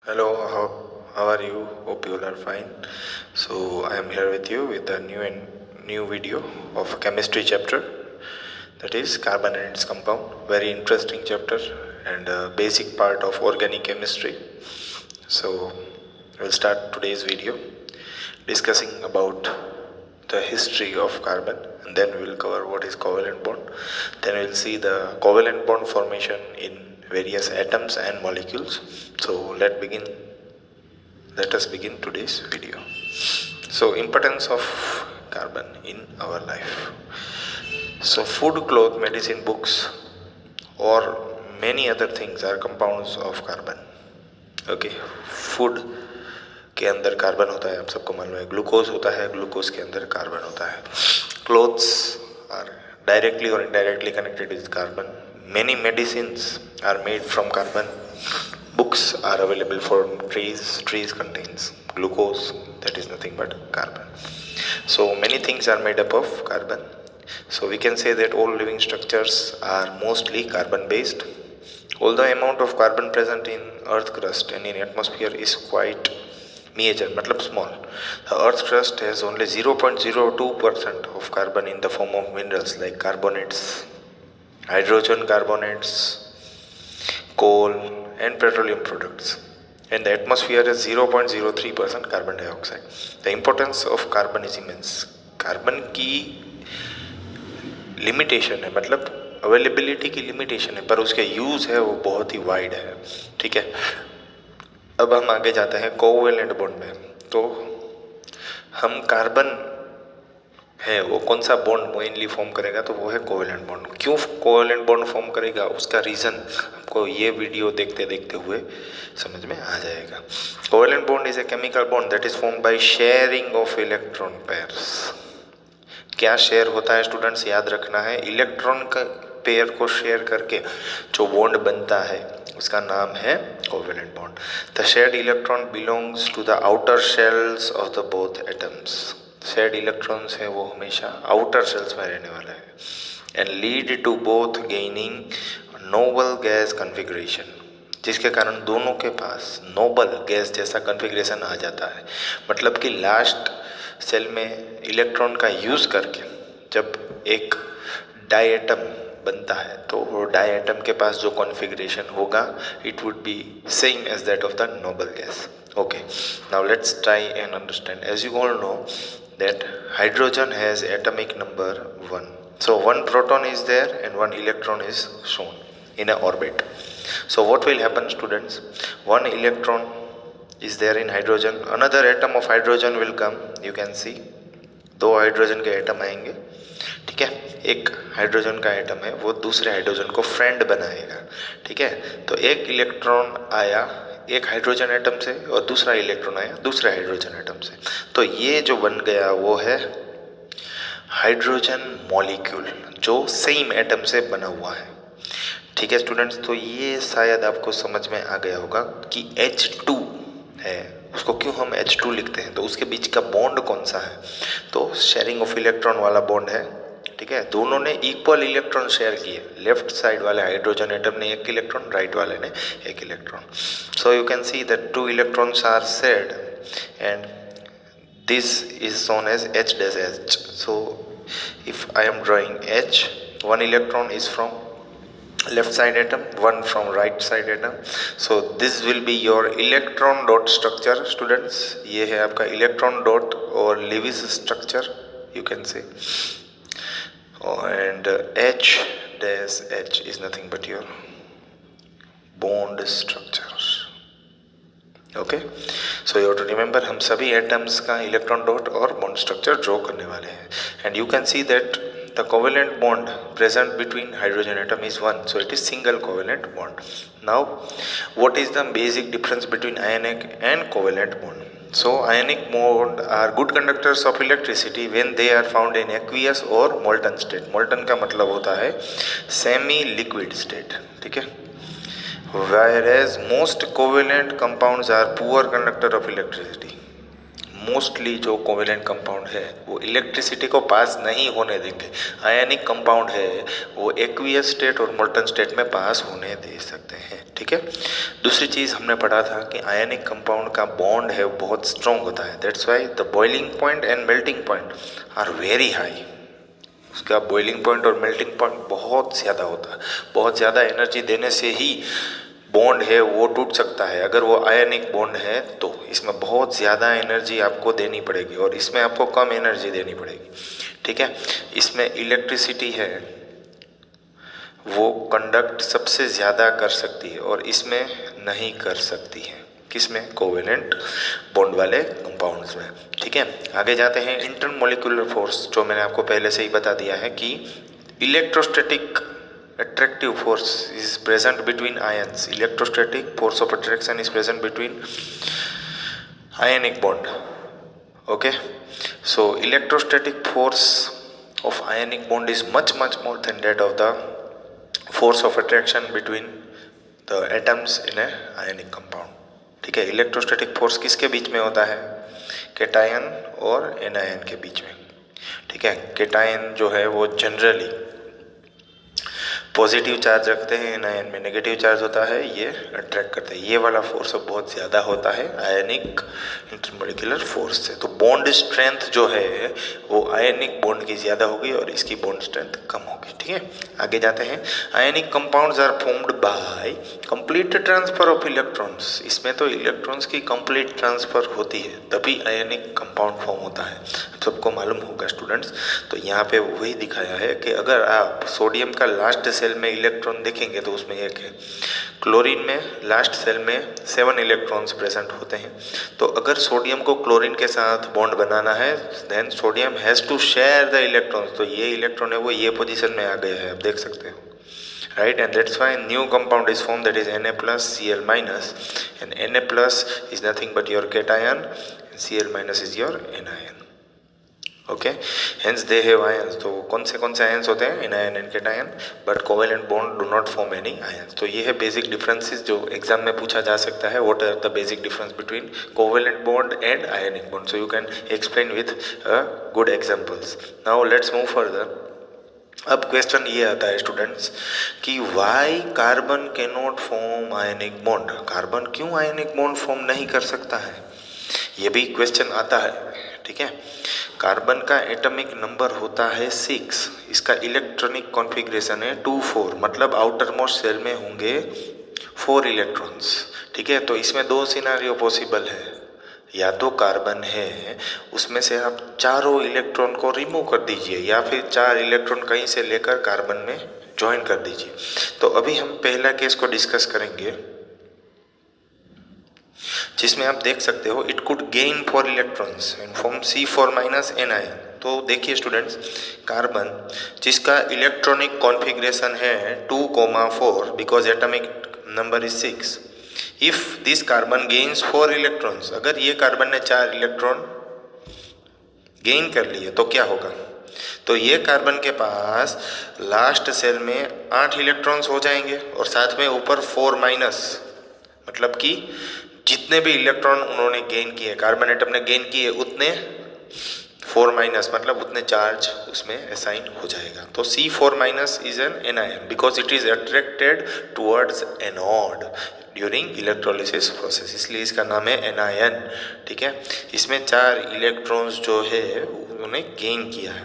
Hello, how are you? Hope you all are fine. So I am here with you with a new video of chemistry chapter, that is carbon and its compound. Very interesting chapter and a basic part of organic chemistry. So we'll start today's video discussing about the history of carbon, and then we'll cover what is covalent bond. Then we'll see the covalent bond formation in various atoms and molecules. So let us begin today's video. So importance of carbon in our life. So food, cloth, medicine, books or many other things are compounds of carbon. Okay, food के अंदर carbon होता है, आप सबको मालूम है. Glucose होता है, ग्लूकोज के अंदर कार्बन होता है. क्लोथ्स आर डायरेक्टली और indirectly connected with carbon. Many medicines are made from carbon. Books are available from trees. Trees contains glucose, that is nothing but carbon. So many things are made up of carbon. So we can say that all living structures are mostly carbon based. Although amount of carbon present in earth crust and in atmosphere is quite major, matlab small. The earth crust has only 0.02% of carbon in the form of minerals like carbonates, hydrogen carbonates, coal and petroleum products, and the atmosphere is 0.03% carbon dioxide. The importance of carbon is immense. Carbon की limitation है, मतलब availability की limitation है, पर उसके use है वो बहुत ही वाइड है. ठीक है, अब हम आगे जाते हैं कोवेलेंट बॉन्ड में. तो हम कार्बन है वो कौन सा बॉन्ड मेनली फॉर्म करेगा, तो वो है कोवेलेंट बॉन्ड. क्यों कोवेलेंट बॉन्ड फॉर्म करेगा, उसका रीज़न आपको ये वीडियो देखते देखते हुए समझ में आ जाएगा. Covalent bond is a chemical bond that is form by sharing of electron pairs. क्या शेयर होता है स्टूडेंट्स, याद रखना है. इलेक्ट्रॉन का पेयर को शेयर करके जो बॉन्ड बनता है उसका नाम है covalent bond. The shared electron belongs to the outer shells of the both atoms. Shared electrons है वो हमेशा आउटर शेल्स में रहने वाला है. And lead to both gaining noble gas configuration, जिसके कारण दोनों के पास नोबल गैस जैसा कन्फिग्रेशन आ जाता है. मतलब कि लास्ट सेल में इलेक्ट्रॉन का यूज़ करके जब एक डायएटम बनता है तो वो डायएटम के पास जो कॉन्फ़िगरेशन होगा it would be same as that of the noble gas. Okay, now let's try and understand. As you all know that hydrogen has atomic number 1. So one proton is there and one electron is shown in an orbit. So what will happen students, one electron is there in hydrogen, another atom of hydrogen will come. You can see दो hydrogen के atom आएंगे. ठीक है, एक hydrogen का atom है वो दूसरे हाइड्रोजन को फ्रेंड बनाएगा. ठीक है, तो एक इलेक्ट्रॉन आया एक हाइड्रोजन एटम से और दूसरा इलेक्ट्रॉन आया दूसरे हाइड्रोजन एटम से. तो ये जो बन गया वो है हाइड्रोजन मॉलिक्यूल जो सेम एटम से बना हुआ है. ठीक है स्टूडेंट्स, तो ये शायद आपको समझ में आ गया होगा कि H2 है उसको क्यों हम H2 लिखते हैं. तो उसके बीच का बॉन्ड कौन सा है, तो शेयरिंग ऑफ इलेक्ट्रॉन वाला बॉन्ड है. ठीक है, दोनों ने इक्वल इलेक्ट्रॉन शेयर किए. लेफ्ट साइड वाले हाइड्रोजन एटम ने एक इलेक्ट्रॉन, राइट वाले ने एक electron. So you can see that 2 electrons are shared and this is shown as H dash H. So if I am drawing H, 1 electron is from left side atom, one from right side atom. So this will be your electron dot structure students. ये है आपका electron dot और Lewis structure you can say. And H dash H is nothing but your bond structure. Okay, so you have to remember हम सभी atoms का electron dot और bond structure draw करने वाले हैं. And you can see that the covalent bond present between hydrogen atom is 1, so it is single covalent bond. Now what is the basic difference between ionic and covalent bond? So ionic bond are good conductors of electricity when they are found in aqueous or molten state. molten का मतलब होता है semi liquid state. ठीक है, whereas most covalent compounds are poor conductor of electricity. Mostly जो covalent compound है वो electricity को पास नहीं होने देंगे। आयनिक कंपाउंड है वो एक्वियस स्टेट और मोल्टन स्टेट में पास होने दे सकते हैं। ठीक है। दूसरी चीज़ हमने पढ़ा था कि आयनिक कंपाउंड का बॉन्ड है वो बहुत स्ट्रॉन्ग होता है। That's why the boiling point and melting point are very high. उसका बॉइलिंग पॉइंट और मेल्टिंग पॉइंट बहुत ज़्यादा होता है। बहुत ज़्यादा एनर्जी देने से ही बॉन्ड है वो टूट सकता है। अगर वो आयनिक बॉन्ड है तो इसमें बहुत ज़्यादा एनर्जी आपको देनी पड़ेगी और इसमें आपको कम एनर्जी देनी पड़ेगी। ठीक है। इसमें इलेक्ट्रिसिटी है वो कंडक्ट सबसे ज़्यादा कर सकती है और इसमें नहीं कर सकती है। किसमें? कोवेलेंट बॉन्ड वाले कंपाउंड्स में। ठीक है। आगे जाते हैं। इंटरमोलिकुलर फोर्स, जो मैंने आपको पहले से ही बता दिया है कि electrostatic attractive force is present between ions. Electrostatic force of attraction is present between ionic bond. Okay, so electrostatic force of ionic bond is much more than that of the force of attraction between the atoms in a ionic compound. ठीक है। Electrostatic force किसके बीच में होता है? Cation और anion के बीच में। ठीक है। कैटायन जो है वो जनरली पॉजिटिव चार्ज रखते हैं, एनायन में नेगेटिव चार्ज होता है, ये अट्रैक्ट करते हैं। ये वाला फोर्स अब बहुत ज़्यादा होता है आयनिक इंटरमोलिकुलर फोर्स से। तो बॉन्ड स्ट्रेंथ जो है वो आयनिक बॉन्ड की ज़्यादा होगी और इसकी बॉन्ड स्ट्रेंथ कम होगी। ठीक है। आगे जाते हैं। Ionic compounds are formed by complete transfer of electrons. इसमें तो इलेक्ट्रॉन्स की कंप्लीट ट्रांसफर होती है तभी आयनिक कंपाउंड फॉर्म होता है। सबको मालूम होगा स्टूडेंट्स। तो यहाँ पे वही दिखाया है कि अगर आप सोडियम का लास्ट सेल में इलेक्ट्रॉन देखेंगे तो उसमें एक है। क्लोरीन में लास्ट सेल में 7 इलेक्ट्रॉन्स प्रेजेंट होते हैं। तो अगर सोडियम को क्लोरीन के साथ बॉन्ड बनाना है then sodium has to share the electrons. तो ये इलेक्ट्रॉन है वो ये पोजीशन में आ गया है, आप देख सकते हो। Right, and that's why new compound is formed, that is Na plus Cl minus, and Na plus is nothing but your cation and Cl minus is your anion. Okay, hence they have ions. तो कौन से ions होते हैं? Anion and cation, but covalent bond do not form any ions. तो ये है basic differences जो exam में पूछा जा सकता है। What are the basic difference between covalent bond and ionic bond? So you can explain with good examples. Now let's move further. अब क्वेश्चन ये आता है स्टूडेंट्स कि why carbon can not form ionic bond? Carbon क्यों ionic bond form नहीं कर सकता है? ये भी क्वेश्चन आता है। ठीक है। कार्बन का एटॉमिक नंबर होता है 6, इसका इलेक्ट्रॉनिक कॉन्फ़िगरेशन है 2,4, मतलब आउटर मोस्ट सेल में होंगे 4 इलेक्ट्रॉन्स। ठीक है। तो इसमें 2 सिनारियो पॉसिबल है। या तो कार्बन है उसमें से आप चारों इलेक्ट्रॉन को रिमूव कर दीजिए या फिर 4 इलेक्ट्रॉन कहीं से लेकर कार्बन में ज्वाइन कर दीजिए। तो अभी हम पहला केस को डिस्कस करेंगे जिसमें आप देख सकते हो it could gain 4 electrons and form C4 minus Ni। तो देखिए स्टूडेंट्स, कार्बन जिसका इलेक्ट्रॉनिक कॉन्फ़िगरेशन है 2,4 because atomic number is 6, if this carbon gains 4 electrons, अगर ये कार्बन ने 4 इलेक्ट्रॉन गेन कर लिए तो क्या होगा? तो ये कार्बन के पास लास्ट सेल में 8 इलेक्ट्रॉन्स हो जाएंगे और साथ में ऊपर 4 माइनस, मतलब कि जितने भी इलेक्ट्रॉन उन्होंने गेन किए, कार्बन एटम ने गेन किए, उतने 4 माइनस मतलब उतने चार्ज उसमें असाइन हो जाएगा। तो C4 minus is an anion because it is attracted towards anode during electrolysis process, इसलिए इसका नाम है एनायन। ठीक है। इसमें 4 इलेक्ट्रॉन्स जो है उन्होंने गेन किया है।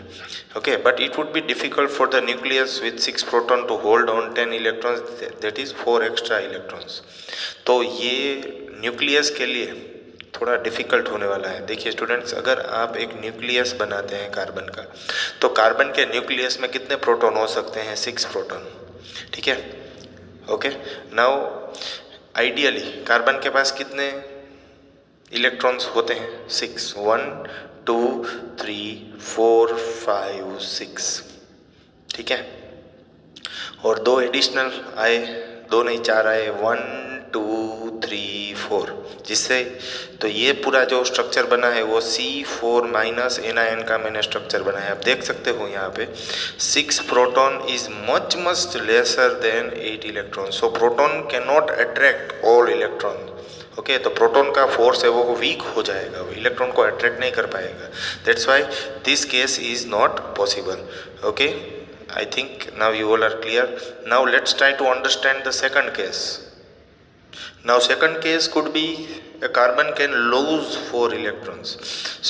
Okay, but it would be difficult for the nucleus with 6 proton to hold on 10 electrons, that is 4 extra electrons. तो ये न्यूक्लियस के लिए थोड़ा डिफ़िकल्ट होने वाला है। देखिए स्टूडेंट्स, अगर आप एक न्यूक्लियस बनाते हैं कार्बन का, तो कार्बन के न्यूक्लियस में कितने प्रोटॉन हो सकते हैं? 6 प्रोटॉन। ठीक है। ओके, नाउ आइडियली कार्बन के पास कितने इलेक्ट्रॉन्स होते हैं? 6, 1 2 3 4 5 6। ठीक है। और 2 एडिशनल आए, 2 नहीं 4 आए, 1 2 3 4, जिससे तो ये पूरा जो स्ट्रक्चर बना है वो C4 माइनस एनायन का मैंने स्ट्रक्चर बनाया है। आप देख सकते हो यहाँ पे 6 proton is much lesser than 8 electron. So proton can not attract all electron okay, तो प्रोटॉन का फोर्स है वो वीक हो जाएगा, वो इलेक्ट्रॉन को अट्रैक्ट नहीं कर पाएगा. That's why this case is not possible. Okay, I think now you all are clear. Now let's try to understand the second case. Now second case could be a carbon can lose 4 electrons.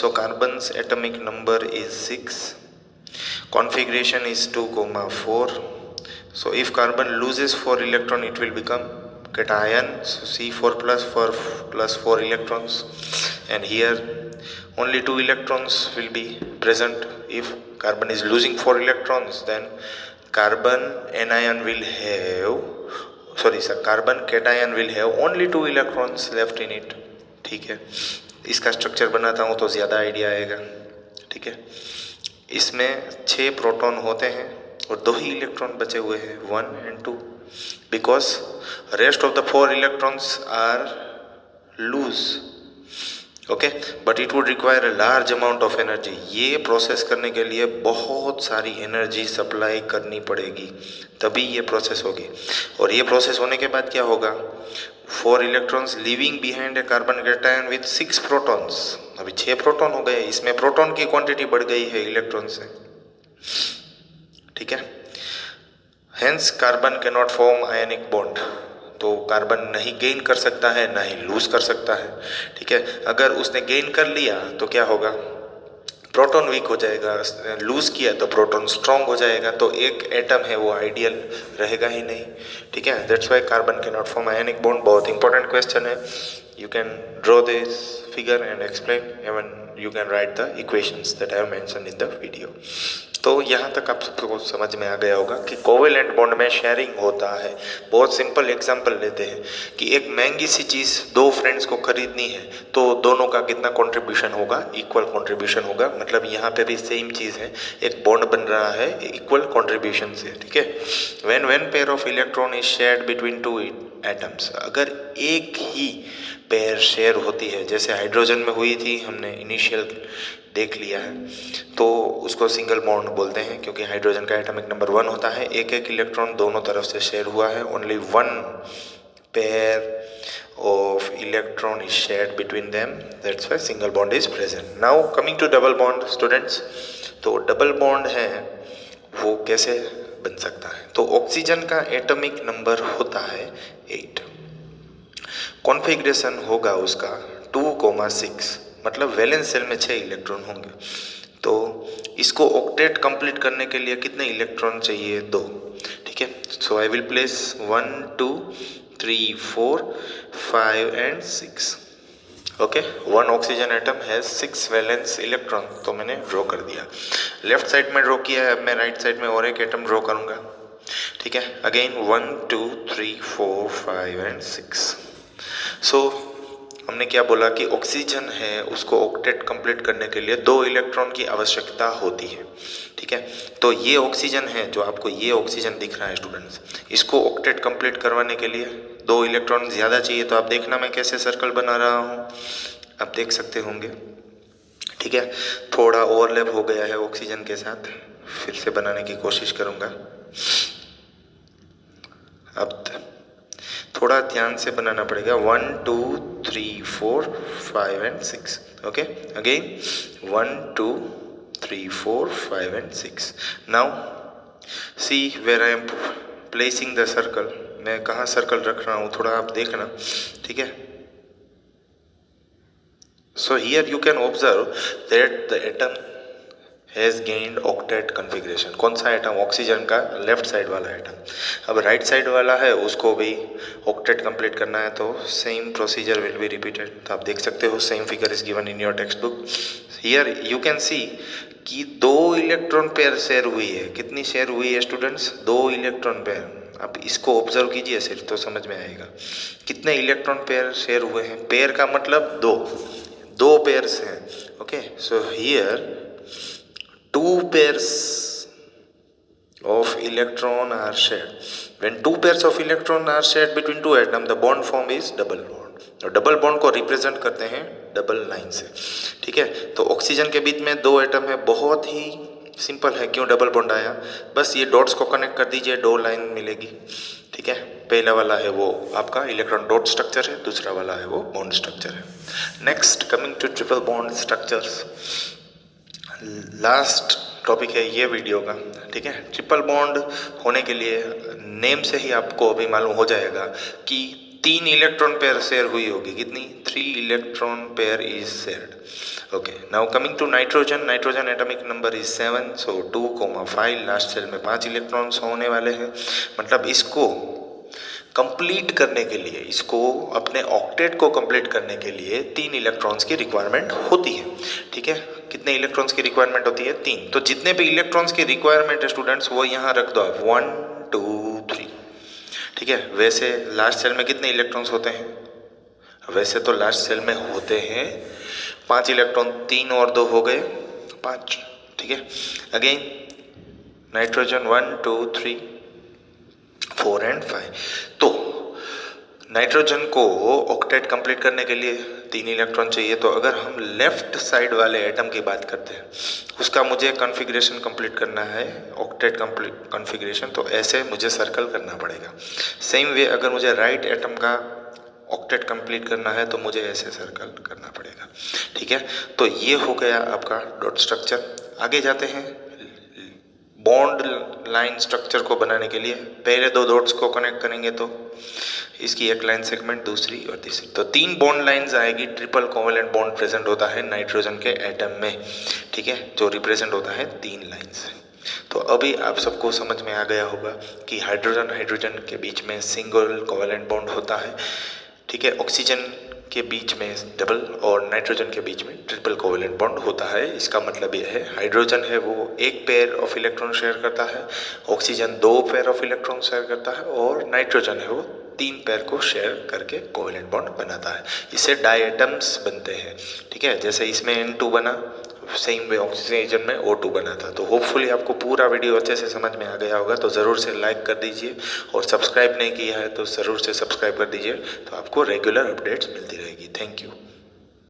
So carbon's atomic number is 6. Configuration is 2,4. So if carbon loses 4 electron, it will become cation. So C4 plus 4 electrons. And here only 2 electrons will be present. If carbon is losing 4 electrons, then carbon anion will have, carbon cation will have only 2 electrons left in it. ठीक है, इसका structure बनाता हूँ तो ज़्यादा idea आएगा. ठीक है, इसमें 6 प्रोटॉन होते हैं और 2 ही इलेक्ट्रॉन बचे हुए हैं, 1 and 2, because rest of the 4 electrons are loose. Okay, but it would require a large amount of energy. ये प्रोसेस करने के लिए बहुत सारी एनर्जी सप्लाई करनी पड़ेगी, तभी ये प्रोसेस होगी. और ये प्रोसेस होने के बाद क्या होगा, 4 electrons living behind a carbon cation with 6 protons. अभी 6 प्रोटॉन हो गए, इसमें प्रोटॉन की क्वांटिटी बढ़ गई है इलेक्ट्रॉन से. ठीक है, hence carbon can not form ionic bond. तो कार्बन नहीं गेन कर सकता है, ना ही लूज कर सकता है. ठीक है, अगर उसने गेन कर लिया तो क्या होगा, प्रोटॉन वीक हो जाएगा. लूज किया तो प्रोटॉन स्ट्रांग हो जाएगा, तो एक एटम है वो आइडियल रहेगा ही नहीं. ठीक है, that's why carbon can not form ionic bond. बहुत इंपॉर्टेंट क्वेश्चन है. You can draw this figure and explain, even you can write the equations that I have mentioned in the video. तो यहाँ तक आप सबको समझ में आ गया होगा कि कोवेलेंट बॉन्ड में शेयरिंग होता है. बहुत सिंपल एग्जांपल लेते हैं कि एक महंगी सी चीज़ 2 फ्रेंड्स को खरीदनी है, तो दोनों का कितना कंट्रीब्यूशन होगा, इक्वल कंट्रीब्यूशन होगा. मतलब यहाँ पे भी सेम चीज़ है, एक बॉन्ड बन रहा है इक्वल कंट्रीब्यूशन से. ठीक है, when pair of electron is shared between 2 atoms, अगर एक ही पेयर शेयर होती है, जैसे हाइड्रोजन में हुई थी, हमने इनिशियल देख लिया है, तो उसको सिंगल बॉन्ड बोलते हैं, क्योंकि हाइड्रोजन का एटॉमिक नंबर 1 होता है. एक इलेक्ट्रॉन दोनों तरफ से शेयर हुआ है, only 1 pair of electron is shared between them, that's why single bond is present. Now coming to double bond students. तो डबल बॉन्ड है वो कैसे बन सकता है, तो ऑक्सीजन का एटॉमिक नंबर होता है 8. कॉन्फ़िगरेशन होगा उसका 2,6, मतलब वैलेंस सेल में 6 इलेक्ट्रॉन होंगे. तो इसको ऑक्टेट कंप्लीट करने के लिए कितने इलेक्ट्रॉन चाहिए, 2. ठीक है, so I will place 1 2 3 4 5 and 6. Okay, 1 oxygen atom has 6 valence electron, तो मैंने ड्रॉ कर दिया. लेफ्ट साइड में ड्रॉ किया है, अब मैं राइट साइड में और एक एटम ड्रॉ करूंगा. ठीक है, अगेन 1 2 3 4 5 and 6. सो हमने क्या बोला कि ऑक्सीजन है उसको ऑक्टेट कंप्लीट करने के लिए 2 इलेक्ट्रॉन की आवश्यकता होती है. ठीक है, तो ये ऑक्सीजन है, जो आपको ये ऑक्सीजन दिख रहा है स्टूडेंट्स, इसको ऑक्टेट कंप्लीट करवाने के लिए 2 इलेक्ट्रॉन ज़्यादा चाहिए. तो आप देखना मैं कैसे सर्कल बना रहा हूँ, आप देख सकते होंगे. ठीक है, थोड़ा ओवरलैप हो गया है ऑक्सीजन के साथ, फिर से बनाने की कोशिश करूँगा. अब थोड़ा ध्यान से बनाना पड़ेगा. 1 2 3 4 5 and 6. Okay, again 1 2 3 4 5 and 6. Now see where I am placing the circle. मैं कहाँ सर्कल रख रहा हूँ, थोड़ा आप देखना. ठीक है, so here you can observe that the atom has gained octet configuration. कौन सा एटम, ऑक्सीजन का लेफ्ट साइड वाला एटम. अब राइट साइड वाला है उसको भी ऑक्टेट कंप्लीट करना है, तो same procedure will be repeated. तो आप देख सकते हो same figure is given in your text book. Here you can सी कि 2 इलेक्ट्रॉन पेयर शेयर हुई है. कितनी शेयर हुई है स्टूडेंट्स, 2 इलेक्ट्रॉन पेयर. आप इसको ऑब्जर्व कीजिए सिर्फ, तो समझ में आएगा कितने इलेक्ट्रॉन पेयर शेयर हुए हैं. पेयर का मतलब 2 पेयर्स हैं. Okay, so here 2 pairs of electron are shared. When 2 pairs of electron are shared between 2 atoms, the bond form is double bond. और डबल बॉन्ड को रिप्रेजेंट करते हैं डबल लाइन से. ठीक है, तो ऑक्सीजन के बीच में 2 एटम है, बहुत ही सिंपल है. क्यों डबल बॉन्ड आया, बस ये डॉट्स को कनेक्ट कर दीजिए, 2 लाइन मिलेगी. ठीक ठीक है। पहला वाला है वो आपका इलेक्ट्रॉन डॉट स्ट्रक्चर है, दूसरा वाला है वो बॉन्ड स्ट्रक्चर है। Next coming to triple bond structures, last topic है ये वीडियो का, ठीक है। ट्रिपल बॉन्ड होने के लिए नेम से ही आपको अभी मालूम हो जाएगा कि 3 इलेक्ट्रॉन पेयर शेयर हुई होगी, कितनी, 3 electron pair is shared. Okay, now coming to nitrogen, nitrogen atomic number is 7, so 2,5 last shell में 5 इलेक्ट्रॉन्स होने वाले हैं। मतलब इसको कंप्लीट करने के लिए, इसको अपने ऑक्टेट को कंप्लीट करने के लिए 3 इलेक्ट्रॉन्स की रिक्वायरमेंट होती है, ठीक है। कितने इलेक्ट्रॉन्स की रिक्वायरमेंट होती है, 3। तो जितने भी इलेक्ट्रॉन्स की रिक्वायरमेंट है स्टूडेंट्स वो यहाँ रख दो आप, 1 2 3, ठीक है। वैसे लास्ट सेल में कितने इलेक्ट्रॉन्स होते हैं, वैसे तो लास्ट सेल में होते हैं 5 इलेक्ट्रॉन, 3 और 2 हो गए 5, ठीक है। Again nitrogen 1 2 3 4 and 5। तो नाइट्रोजन को ऑक्टेट कंप्लीट करने के लिए 3 इलेक्ट्रॉन चाहिए। तो अगर हम लेफ्ट साइड वाले एटम की बात करते हैं, उसका मुझे कॉन्फ़िगरेशन कंप्लीट करना है, ऑक्टेट कॉन्फ़िगरेशन, तो ऐसे मुझे सर्कल करना पड़ेगा। सेम वे अगर मुझे राइट एटम का ऑक्टेट कंप्लीट करना है तो मुझे ऐसे सर्कल करना पड़ेगा, ठीक है। तो ये हो गया आपका डॉट स्ट्रक्चर। आगे जाते हैं बॉन्ड लाइन स्ट्रक्चर को बनाने के लिए। पहले 2 डॉट्स को कनेक्ट करेंगे तो इसकी एक लाइन सेगमेंट, दूसरी और तीसरी, तो 3 बॉन्ड लाइंस आएगी। ट्रिपल कोवेलेंट बॉन्ड प्रेजेंट होता है नाइट्रोजन के एटम में, ठीक है, जो रिप्रेजेंट होता है 3 लाइंस। तो अभी आप सबको समझ में आ गया होगा कि हाइड्रोजन हाइड्रोजन के बीच में सिंगल कोवेलेंट बॉन्ड होता है, ठीक है। ऑक्सीजन के बीच में डबल और नाइट्रोजन के बीच में ट्रिपल कोवेलेंट बॉन्ड होता है। इसका मतलब यह है हाइड्रोजन है वो 1 पेयर ऑफ इलेक्ट्रॉन शेयर करता है, oxygen 2 pair of electron share करता है और नाइट्रोजन है वो 3 पेयर को शेयर करके कोवेलेंट बॉन्ड बनाता है। इससे डायटम्स बनते हैं, ठीक है। जैसे इसमें N2 बना, सेम वे ऑक्सीजन में O2 बना था। तो होपफुली आपको पूरा वीडियो अच्छे से समझ में आ गया होगा। तो ज़रूर से लाइक कर दीजिए और सब्सक्राइब नहीं किया है तो ज़रूर से सब्सक्राइब कर दीजिए, तो आपको रेगुलर अपडेट्स मिलती रहेगी। Thank you.